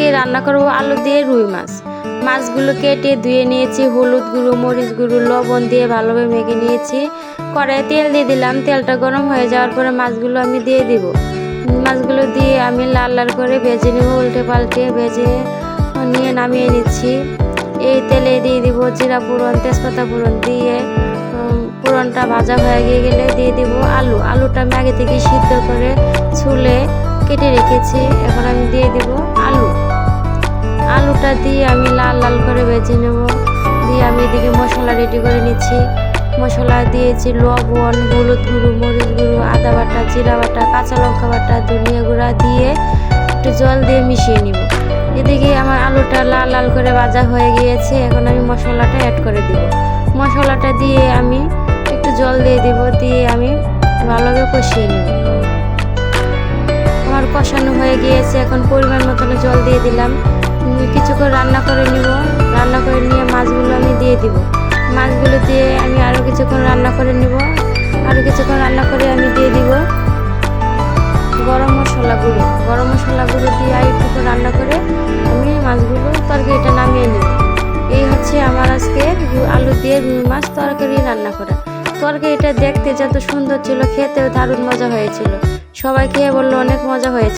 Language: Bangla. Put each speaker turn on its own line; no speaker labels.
আজকে রান্না করব আলু দিয়ে রুই মাছ। মাছগুলো কেটে ধুয়ে নিয়েছি, হলুদ গুঁড়ো, মরিচ গুঁড়ো, লবণ দিয়ে ভালোভাবে মেখে নিয়েছি। কড়াইয়ে তেল দিয়ে দিলাম, তেলটা গরম হয়ে যাওয়ার পরে মাছগুলো আমি দিয়ে দিব। মাছগুলো দিয়ে আমি লাল লাল করে ভেজে নেব, উল্টে পাল্টে ভেজে নিয়ে নামিয়ে নিচ্ছি। এই তেলে দিয়ে দিব জিরা ফোড়ন, তেজপাতা ফোড়ন দিয়ে ফোড়নটা ভাজা হয়ে গেলে দিয়ে দিব আলুটা আমি আগে থেকে সিদ্ধ করে ছুলে কেটে রেখেছি। এখন আমি দিয়ে দিব আলুটা দিয়ে আমি লাল লাল করে ভেজে নেব। দিয়ে আমি এদিকে মশলা রেডি করে নিচ্ছি। মশলা দিয়েছি লবণ, হলুদ গুঁড়ো, মরিচ গুঁড়ো, আদা বাটা, জিরা বাটা, কাঁচা লঙ্কা বাটা, ধনিয়া গুঁড়া দিয়ে একটু জল দিয়ে মিশিয়ে নিব। এদিকে আমার আলুটা লাল লাল করে ভাজা হয়ে গিয়েছে। এখন আমি মশলাটা অ্যাড করে দিব। মশলাটা দিয়ে আমি একটু জল দিয়ে দিব, দিয়ে আমি ভালোভাবে কষিয়ে নেব। আমার কষানো হয়ে গিয়েছে, এখন পরিমাণ মতন জল দিয়ে দিলাম। কিছুক্ষণ রান্না করে নিব। রান্না করে নিয়ে মাছগুলো আমি দিয়ে দিব। মাছগুলো দিয়ে আমি আরও কিছুক্ষণ রান্না করে নিব। আরও কিছুক্ষণ রান্না করে আমি দিয়ে দিব গরম মশলা গুঁড়ো দিয়ে একটু রান্না করে আমি মাছগুলো তরকারিটা নামিয়ে নিব। এই হচ্ছে আমার আজকে আলু দিয়ে রুই মাছ তরকারি রান্না করা। তরকারিটা দেখতে যত সুন্দর ছিল, খেতেও দারুণ মজা হয়েছিল। সবাই খেয়ে বললো অনেক মজা হয়েছে।